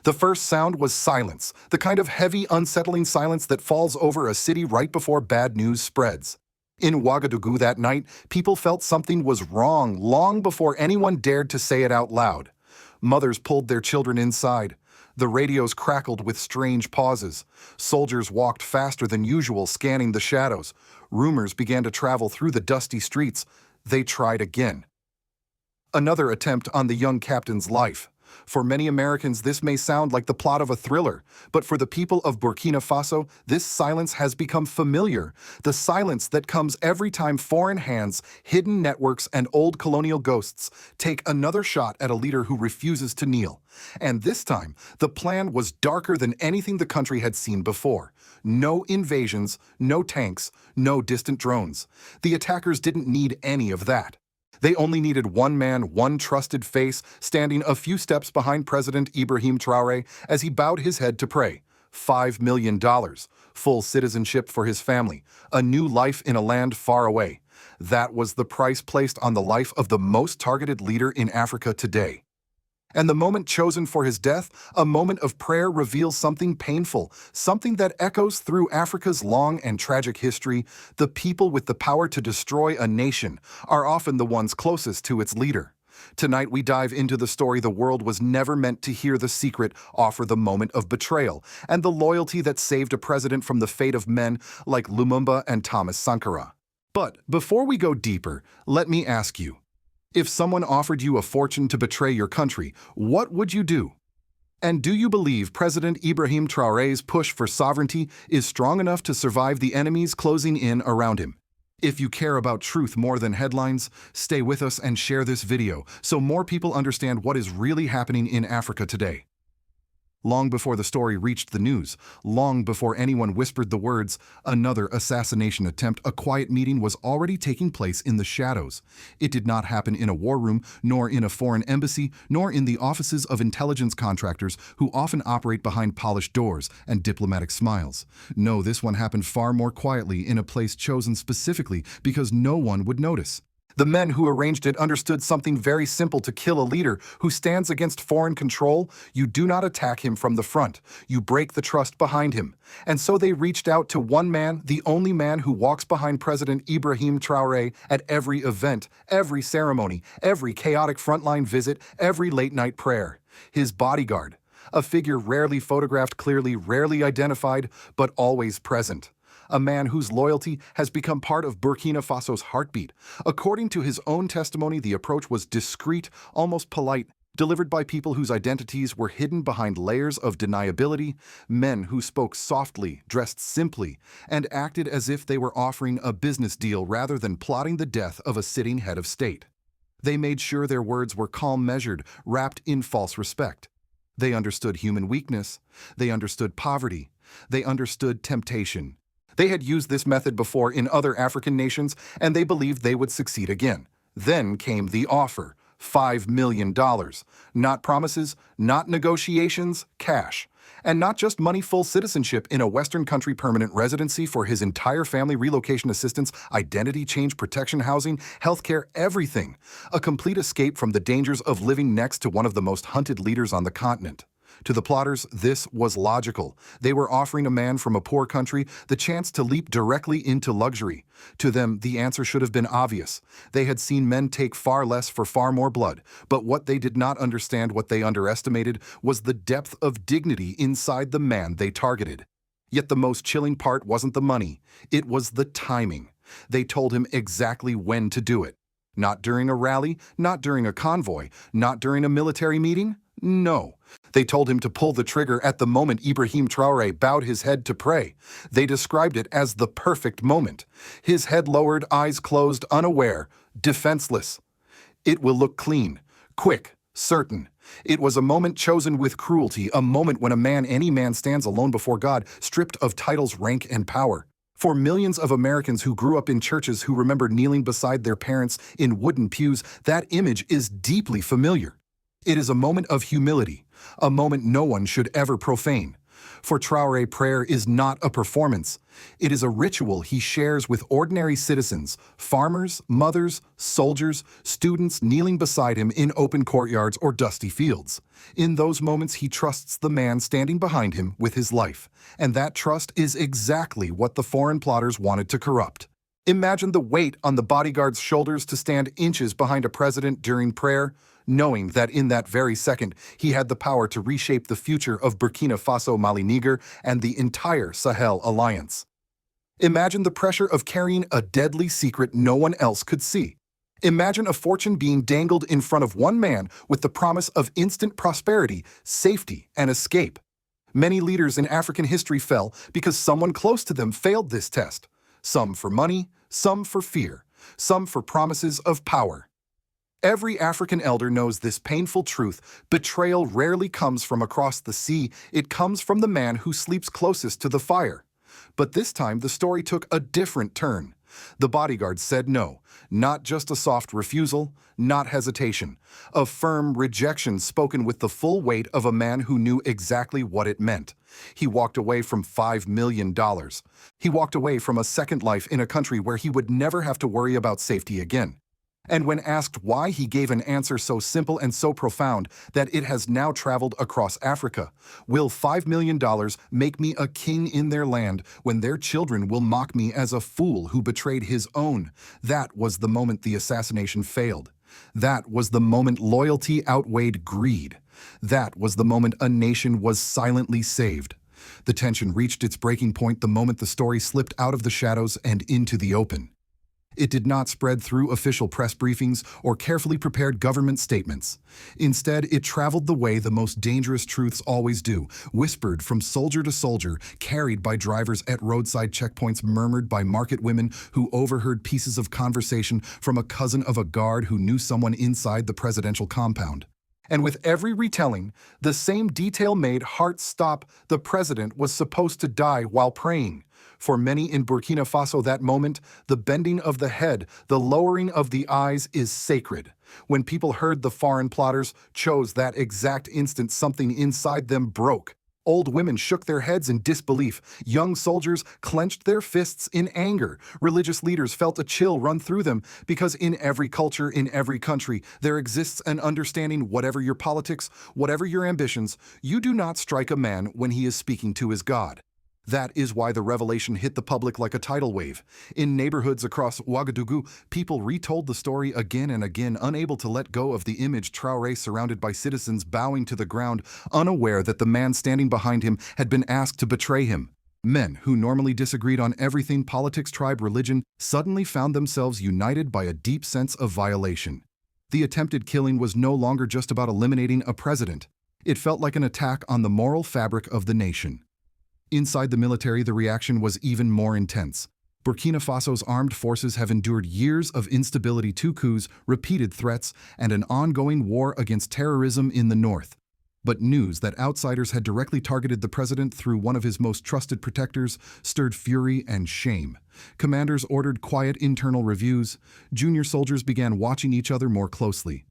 The first sound was silence, the kind of heavy, unsettling silence that falls over a city right before bad news spreads. In Ouagadougou that night, people felt something was wrong long before anyone dared to say it out loud. Mothers pulled their children inside. The radios crackled with strange pauses. Soldiers walked faster than usual, scanning the shadows. Rumors began to travel through the dusty streets. They tried again. Another attempt on the young captain's life. For many Americans, this may sound like the plot of a thriller, but for the people of Burkina Faso, this silence has become familiar. The silence that comes every time foreign hands, hidden networks, and old colonial ghosts take another shot at a leader who refuses to kneel. And this time, the plan was darker than anything the country had seen before. No invasions, no tanks, no distant drones. The attackers didn't need any of that. They only needed one man, one trusted face, standing a few steps behind President Ibrahim Traoré as he bowed his head to pray. $5 million, full citizenship for his family, a new life in a land far away. That was the price placed on the life of the most targeted leader in Africa today. And the moment chosen for his death, a moment of prayer, reveals something painful, something that echoes through Africa's long and tragic history. The people with the power to destroy a nation are often the ones closest to its leader. Tonight we dive into the story the world was never meant to hear, the secret, offer the moment of betrayal, and the loyalty that saved a president from the fate of men like Lumumba and Thomas Sankara. But before we go deeper, let me ask you, if someone offered you a fortune to betray your country, what would you do? And do you believe President Ibrahim Traoré's push for sovereignty is strong enough to survive the enemies closing in around him? If you care about truth more than headlines, stay with us and share this video so more people understand what is really happening in Africa today. Long before the story reached the news, long before anyone whispered the words, another assassination attempt, a quiet meeting was already taking place in the shadows. It did not happen in a war room, nor in a foreign embassy, nor in the offices of intelligence contractors who often operate behind polished doors and diplomatic smiles. No, this one happened far more quietly in a place chosen specifically because no one would notice. The men who arranged it understood something very simple: to kill a leader who stands against foreign control, you do not attack him from the front. You break the trust behind him. And so they reached out to one man, the only man who walks behind President Ibrahim Traoré at every event, every ceremony, every chaotic frontline visit, every late-night prayer. His bodyguard, a figure rarely photographed clearly, rarely identified, but always present. A man whose loyalty has become part of Burkina Faso's heartbeat. According to his own testimony, the approach was discreet, almost polite, delivered by people whose identities were hidden behind layers of deniability, men who spoke softly, dressed simply, and acted as if they were offering a business deal rather than plotting the death of a sitting head of state. They made sure their words were calm, measured, wrapped in false respect. They understood human weakness. They understood poverty. They understood temptation. They had used this method before in other African nations, and they believed they would succeed again. Then came the offer, $5 million. Not promises, not negotiations, cash. And not just money, full citizenship in a Western country, permanent residency for his entire family, relocation assistance, identity change, protection, housing, healthcare, everything. A complete escape from the dangers of living next to one of the most hunted leaders on the continent. To the plotters, this was logical. They were offering a man from a poor country the chance to leap directly into luxury. To them, the answer should have been obvious. They had seen men take far less for far more blood, but what they did not understand, what they underestimated, was the depth of dignity inside the man they targeted. Yet the most chilling part wasn't the money. It was the timing. They told him exactly when to do it. Not during a rally, not during a convoy, not during a military meeting. No. They told him to pull the trigger at the moment Ibrahim Traoré bowed his head to pray. They described it as the perfect moment. His head lowered, eyes closed, unaware, defenseless. It will look clean, quick, certain. It was a moment chosen with cruelty, a moment when any man stands alone before God, stripped of titles, rank, and power. For millions of Americans who grew up in churches, who remember kneeling beside their parents in wooden pews, that image is deeply familiar. It is a moment of humility, a moment no one should ever profane. For Traore, prayer is not a performance. It is a ritual he shares with ordinary citizens, farmers, mothers, soldiers, students kneeling beside him in open courtyards or dusty fields. In those moments, he trusts the man standing behind him with his life. And that trust is exactly what the foreign plotters wanted to corrupt. Imagine the weight on the bodyguard's shoulders to stand inches behind a president during prayer, knowing that in that very second he had the power to reshape the future of Burkina Faso, Mali, Niger, and the entire Sahel alliance. Imagine the pressure of carrying a deadly secret no one else could see. Imagine a fortune being dangled in front of one man with the promise of instant prosperity, safety, and escape. Many leaders in African history fell because someone close to them failed this test. Some for money, some for fear, some for promises of power. Every African elder knows this painful truth. Betrayal rarely comes from across the sea. It comes from the man who sleeps closest to the fire. But this time, the story took a different turn. The bodyguard said no, not just a soft refusal, not hesitation. A firm rejection spoken with the full weight of a man who knew exactly what it meant. He walked away from $5 million. He walked away from a second life in a country where he would never have to worry about safety again. And when asked why, he gave an answer so simple and so profound that it has now traveled across Africa. Will $5 million make me a king in their land when their children will mock me as a fool who betrayed his own? That was the moment the assassination failed. That was the moment loyalty outweighed greed. That was the moment a nation was silently saved. The tension reached its breaking point the moment the story slipped out of the shadows and into the open. It did not spread through official press briefings or carefully prepared government statements. Instead, it traveled the way the most dangerous truths always do, whispered from soldier to soldier, carried by drivers at roadside checkpoints, murmured by market women who overheard pieces of conversation from a cousin of a guard who knew someone inside the presidential compound. And with every retelling, the same detail made hearts stop. The president was supposed to die while praying. For many in Burkina Faso that moment, the bending of the head, the lowering of the eyes is sacred. When people heard the foreign plotters chose that exact instant, something inside them broke. Old women shook their heads in disbelief. Young soldiers clenched their fists in anger. Religious leaders felt a chill run through them because in every culture, in every country, there exists an understanding, whatever your politics, whatever your ambitions, you do not strike a man when he is speaking to his God. That is why the revelation hit the public like a tidal wave. In neighborhoods across Ouagadougou, people retold the story again and again, unable to let go of the image Traoré surrounded by citizens bowing to the ground, unaware that the man standing behind him had been asked to betray him. Men who normally disagreed on everything politics, tribe, religion, suddenly found themselves united by a deep sense of violation. The attempted killing was no longer just about eliminating a president. It felt like an attack on the moral fabric of the nation. Inside the military, the reaction was even more intense. Burkina Faso's armed forces have endured years of instability, 2 coups, repeated threats, and an ongoing war against terrorism in the north. But news that outsiders had directly targeted the president through one of his most trusted protectors stirred fury and shame. Commanders ordered quiet internal reviews. Junior soldiers began watching each other more closely.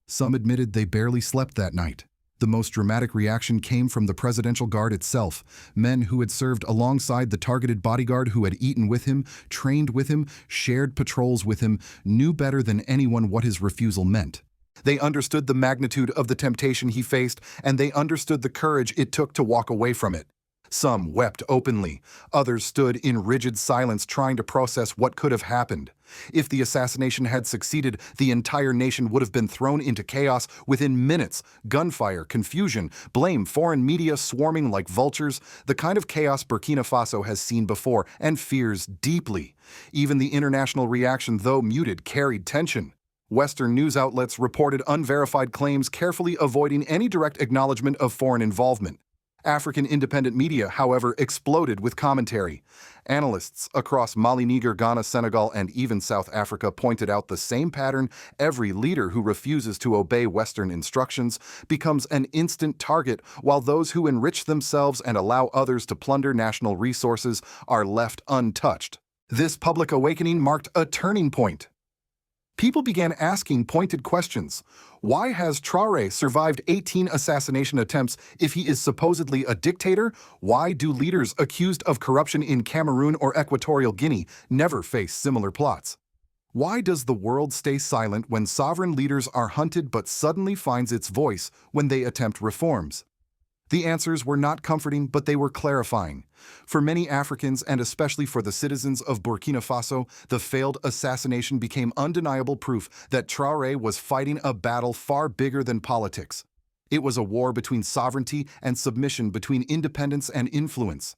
Some admitted they barely slept that night. The most dramatic reaction came from the presidential guard itself, men who had served alongside the targeted bodyguard, who had eaten with him, trained with him, shared patrols with him, knew better than anyone what his refusal meant. They understood the magnitude of the temptation he faced, and they understood the courage it took to walk away from it. Some wept openly. Others stood in rigid silence, trying to process what could have happened. If the assassination had succeeded, the entire nation would have been thrown into chaos within minutes. Gunfire, confusion, blame, foreign media swarming like vultures, the kind of chaos Burkina Faso has seen before and fears deeply. Even the international reaction, though muted, carried tension. Western news outlets reported unverified claims, carefully avoiding any direct acknowledgement of foreign involvement. African independent media, however, exploded with commentary. Analysts across Mali, Niger, Ghana, Senegal, and even South Africa pointed out the same pattern. Every leader who refuses to obey Western instructions becomes an instant target, while those who enrich themselves and allow others to plunder national resources are left untouched. This public awakening marked a turning point. People began asking pointed questions. Why has Traore survived 18 assassination attempts if he is supposedly a dictator? Why do leaders accused of corruption in Cameroon or Equatorial Guinea never face similar plots? Why does the world stay silent when sovereign leaders are hunted but suddenly finds its voice when they attempt reforms? The answers were not comforting, but they were clarifying. For many Africans, and especially for the citizens of Burkina Faso, the failed assassination became undeniable proof that Traoré was fighting a battle far bigger than politics. It was a war between sovereignty and submission, between independence and influence.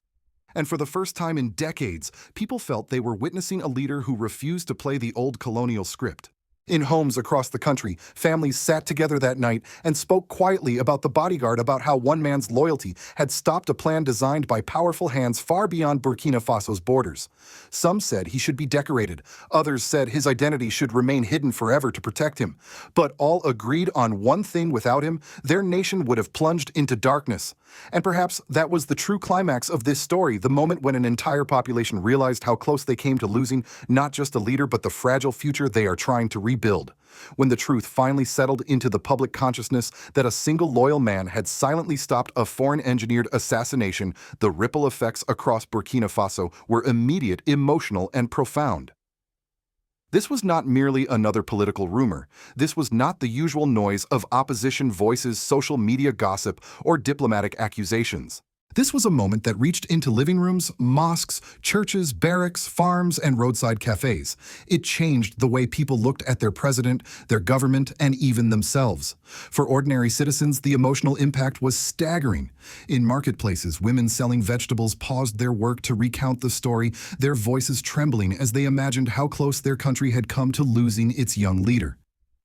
And for the first time in decades, people felt they were witnessing a leader who refused to play the old colonial script. In homes across the country, families sat together that night and spoke quietly about the bodyguard, about how one man's loyalty had stopped a plan designed by powerful hands far beyond Burkina Faso's borders. Some said he should be decorated. Others said his identity should remain hidden forever to protect him. But all agreed on one thing: without him, their nation would have plunged into darkness. And perhaps that was the true climax of this story, the moment when an entire population realized how close they came to losing not just a leader but the fragile future they are trying to rebuild. When the truth finally settled into the public consciousness that a single loyal man had silently stopped a foreign-engineered assassination, the ripple effects across Burkina Faso were immediate, emotional, and profound. This was not merely another political rumor. This was not the usual noise of opposition voices, social media gossip, or diplomatic accusations. This was a moment that reached into living rooms, mosques, churches, barracks, farms, and roadside cafes. It changed the way people looked at their president, their government, and even themselves. For ordinary citizens, the emotional impact was staggering. In marketplaces, women selling vegetables paused their work to recount the story, their voices trembling as they imagined how close their country had come to losing its young leader.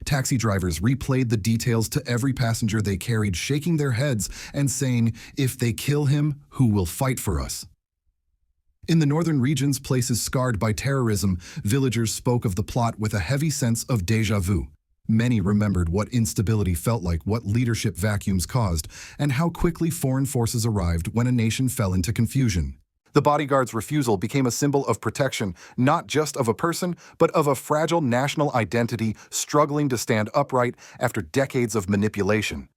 Taxi drivers replayed the details to every passenger they carried, shaking their heads and saying, "If they kill him, who will fight for us?" In the northern regions, places scarred by terrorism, villagers spoke of the plot with a heavy sense of déjà vu. Many remembered what instability felt like, what leadership vacuums caused, and how quickly foreign forces arrived when a nation fell into confusion. The bodyguard's refusal became a symbol of protection, not just of a person, but of a fragile national identity struggling to stand upright after decades of manipulation.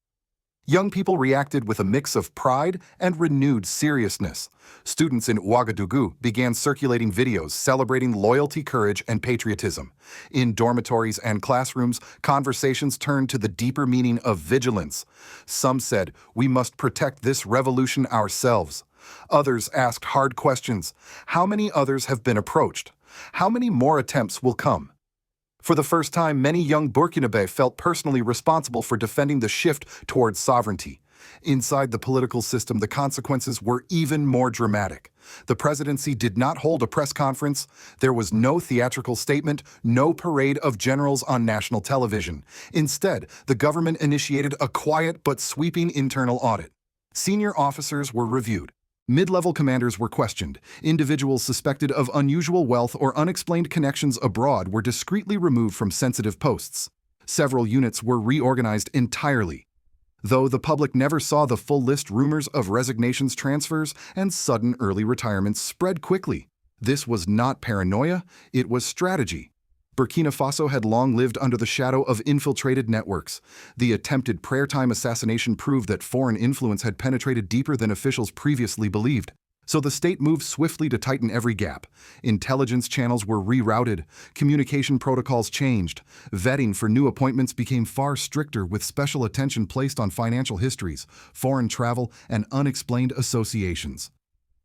Young people reacted with a mix of pride and renewed seriousness. Students in Ouagadougou began circulating videos celebrating loyalty, courage, and patriotism. In dormitories and classrooms, conversations turned to the deeper meaning of vigilance. Some said, "We must protect this revolution ourselves." Others asked hard questions. How many others have been approached? How many more attempts will come? For the first time, many young Burkinabés felt personally responsible for defending the shift towards sovereignty. Inside the political system, the consequences were even more dramatic. The presidency did not hold a press conference. There was no theatrical statement, no parade of generals on national television. Instead, the government initiated a quiet but sweeping internal audit. Senior officers were reviewed. Mid-level commanders were questioned. Individuals suspected of unusual wealth or unexplained connections abroad were discreetly removed from sensitive posts. Several units were reorganized entirely. Though the public never saw the full list, rumors of resignations, transfers, and sudden early retirements spread quickly. This was not paranoia, it was strategy. Burkina Faso had long lived under the shadow of infiltrated networks. The attempted prayer-time assassination proved that foreign influence had penetrated deeper than officials previously believed. So the state moved swiftly to tighten every gap. Intelligence channels were rerouted, communication protocols changed, vetting for new appointments became far stricter, with special attention placed on financial histories, foreign travel, and unexplained associations.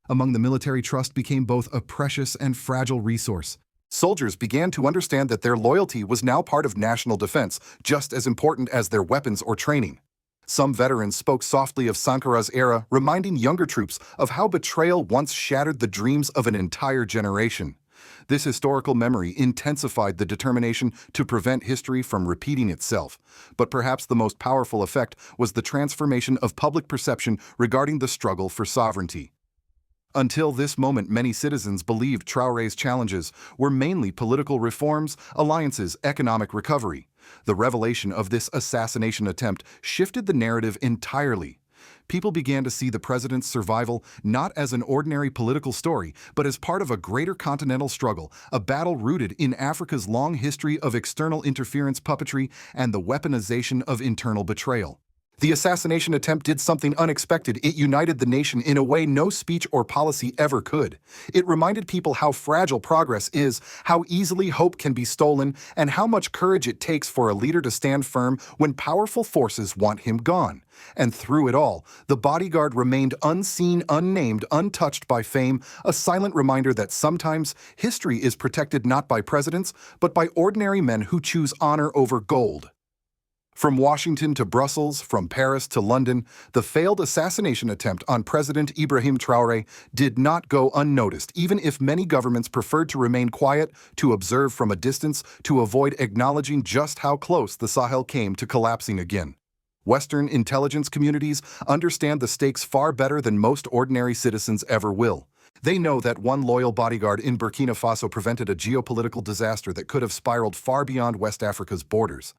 Among the military, trust became both a precious and fragile resource. Soldiers began to understand that their loyalty was now part of national defense, just as important as their weapons or training. Some veterans spoke softly of Sankara's era, reminding younger troops of how betrayal once shattered the dreams of an entire generation. This historical memory intensified the determination to prevent history from repeating itself. But perhaps the most powerful effect was the transformation of public perception regarding the struggle for sovereignty. Until this moment, many citizens believed Traoré's challenges were mainly political reforms, alliances, economic recovery. The revelation of this assassination attempt shifted the narrative entirely. people began to see the president's survival not as an ordinary political story, but as part of a greater continental struggle, a battle rooted in Africa's long history of external interference puppetry and the weaponization of internal betrayal. The assassination attempt did something unexpected. It united the nation in a way no speech or policy ever could. It reminded people how fragile progress is, how easily hope can be stolen, and how much courage it takes for a leader to stand firm when powerful forces want him gone. And through it all, the bodyguard remained unseen, unnamed, untouched by fame, a silent reminder that sometimes history is protected not by presidents, but by ordinary men who choose honor over gold. From Washington to Brussels, from Paris to London, the failed assassination attempt on President Ibrahim Traoré did not go unnoticed, even if many governments preferred to remain quiet, to observe from a distance, to avoid acknowledging just how close the Sahel came to collapsing again. Western intelligence communities understand the stakes far better than most ordinary citizens ever will. They know that one loyal bodyguard in Burkina Faso prevented a geopolitical disaster that could have spiraled far beyond West Africa's borders.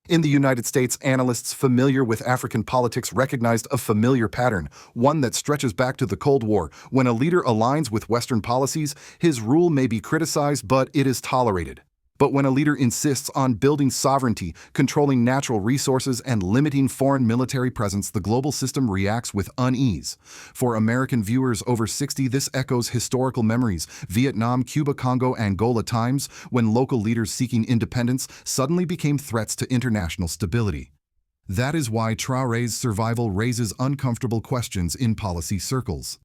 In the United States, analysts familiar with African politics recognized a familiar pattern, one that stretches back to the Cold War. When a leader aligns with Western policies, his rule may be criticized, but it is tolerated. But when a leader insists on building sovereignty, controlling natural resources, and limiting foreign military presence, the global system reacts with unease. For American viewers over 60, this echoes historical memories: Vietnam, Cuba, Congo, Angola times when local leaders seeking independence suddenly became threats to international stability. That is why Traoré's survival raises uncomfortable questions in policy circles.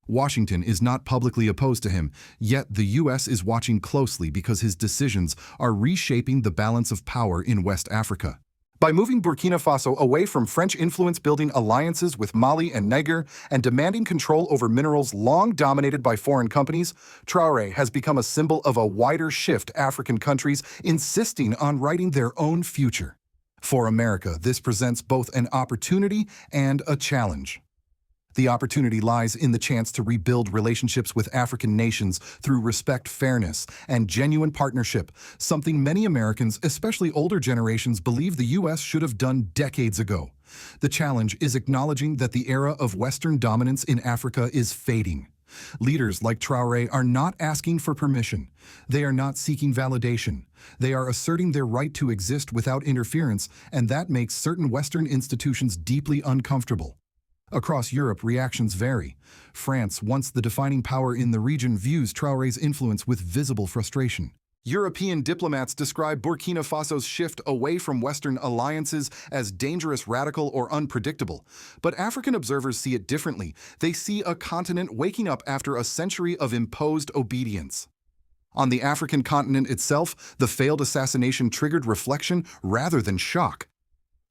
Washington is not publicly opposed to him, yet the U.S. is watching closely because his decisions are reshaping the balance of power in West Africa. By moving Burkina Faso away from French influence, building alliances with Mali and Niger, and demanding control over minerals long dominated by foreign companies, Traoré has become a symbol of a wider shift: African countries insisting on writing their own future. For America, this presents both an opportunity and a challenge. The opportunity lies in the chance to rebuild relationships with African nations through respect, fairness, and genuine partnership, something many Americans, especially older generations, believe the U.S. should have done decades ago. The challenge is acknowledging that the era of Western dominance in Africa is fading. Leaders like Traoré are not asking for permission. They are not seeking validation. They are asserting their right to exist without interference, and that makes certain Western institutions deeply uncomfortable. Across Europe, reactions vary. France, once the defining power in the region, views Traoré's influence with visible frustration. European diplomats describe Burkina Faso's shift away from Western alliances as dangerous, radical, or unpredictable. But African observers see it differently. They see a continent waking up after a century of imposed obedience. On the African continent itself, the failed assassination triggered reflection rather than shock.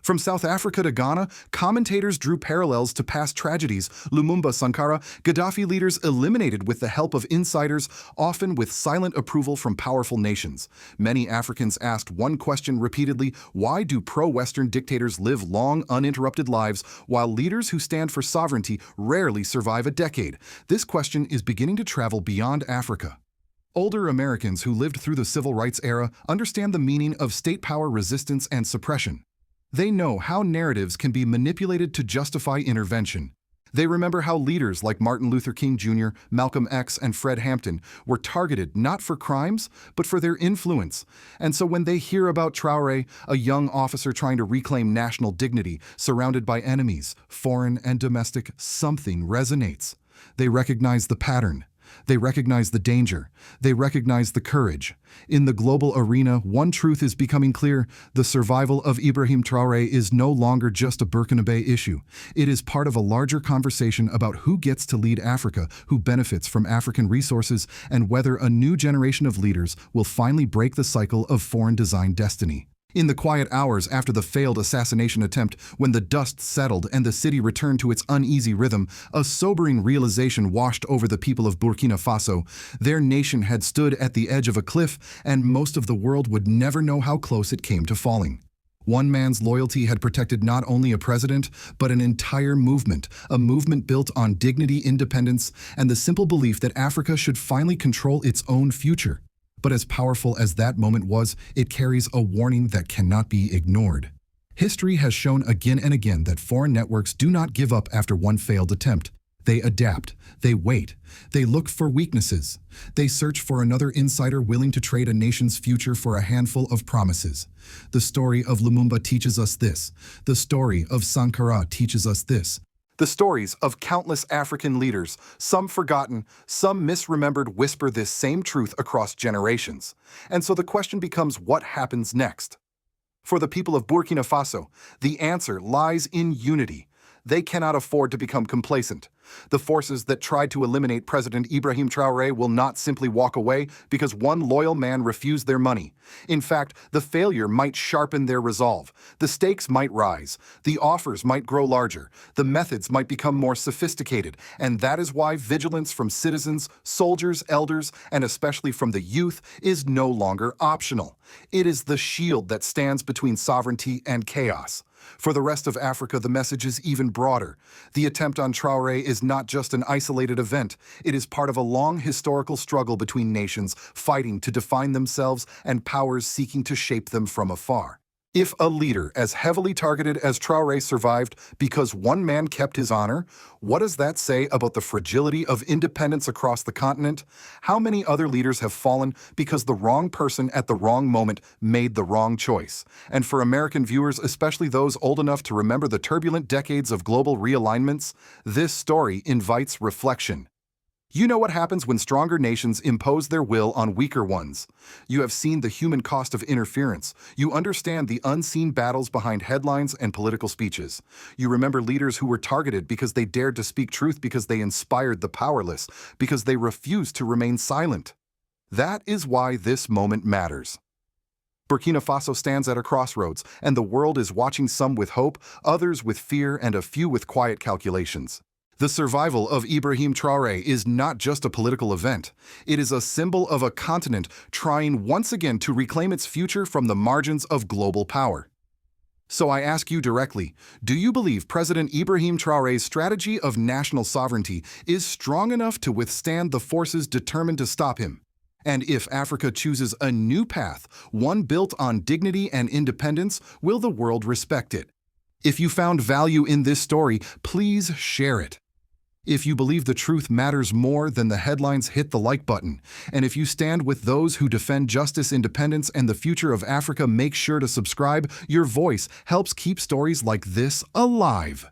From South Africa to Ghana, commentators drew parallels to past tragedies: Lumumba, Sankara, Gaddafi, leaders eliminated with the help of insiders, often with silent approval from powerful nations. Many Africans asked one question repeatedly: why do pro-Western dictators live long, uninterrupted lives, while leaders who stand for sovereignty rarely survive a decade? This question is beginning to travel beyond Africa. Older Americans who lived through the civil rights era understand the meaning of state power resistance and suppression. They know how narratives can be manipulated to justify intervention. They remember how leaders like Martin Luther King Jr., Malcolm X, and Fred Hampton were targeted not for crimes, but for their influence. And so when they hear about Traoré, a young officer trying to reclaim national dignity, surrounded by enemies, foreign and domestic, something resonates. They recognize the pattern. They recognize the danger. They recognize the courage. In the global arena, one truth is becoming clear: the survival of Ibrahim Traoré is no longer just a Burkina Faso issue. It is part of a larger conversation about who gets to lead Africa, who benefits from African resources, and whether a new generation of leaders will finally break the cycle of foreign-designed destiny. In the quiet hours after the failed assassination attempt, when the dust settled and the city returned to its uneasy rhythm, a sobering realization washed over the people of Burkina Faso. Their nation had stood at the edge of a cliff, and most of the world would never know how close it came to falling. One man's loyalty had protected not only a president, but an entire movement, a movement built on dignity, independence, and the simple belief that Africa should finally control its own future. But as powerful as that moment was, it carries a warning that cannot be ignored. History has shown again and again that foreign networks do not give up after one failed attempt. They adapt, they wait, they look for weaknesses. They search for another insider willing to trade a nation's future for a handful of promises. The story of Lumumba teaches us this. The story of Sankara teaches us this. The stories of countless African leaders, some forgotten, some misremembered, whisper this same truth across generations. And so the question becomes, what happens next? For the people of Burkina Faso, the answer lies in unity. They cannot afford to become complacent. The forces that tried to eliminate President Ibrahim Traoré will not simply walk away because one loyal man refused their money. In fact, the failure might sharpen their resolve. The stakes might rise. The offers might grow larger. The methods might become more sophisticated. And that is why vigilance from citizens, soldiers, elders, and especially from the youth is no longer optional. It is the shield that stands between sovereignty and chaos. For the rest of Africa, the message is even broader. The attempt on Traoré is not just an isolated event. It is part of a long historical struggle between nations fighting to define themselves and powers seeking to shape them from afar. If a leader as heavily targeted as Traoré survived because one man kept his honor, what does that say about the fragility of independence across the continent? How many other leaders have fallen because the wrong person at the wrong moment made the wrong choice? And for American viewers, especially those old enough to remember the turbulent decades of global realignments, this story invites reflection. You know what happens when stronger nations impose their will on weaker ones. You have seen the human cost of interference. You understand the unseen battles behind headlines and political speeches. You remember leaders who were targeted because they dared to speak truth, because they inspired the powerless, because they refused to remain silent. That is why this moment matters. Burkina Faso stands at a crossroads, and the world is watching, some with hope, others with fear, and a few with quiet calculations. The survival of Ibrahim Traoré is not just a political event. It is a symbol of a continent trying once again to reclaim its future from the margins of global power. So I ask you directly, do you believe President Ibrahim Traoré's strategy of national sovereignty is strong enough to withstand the forces determined to stop him? And if Africa chooses a new path, one built on dignity and independence, will the world respect it? If you found value in this story, please share it. If you believe the truth matters more than the headlines, hit the like button. And if you stand with those who defend justice, independence, and the future of Africa, make sure to subscribe. Your voice helps keep stories like this alive.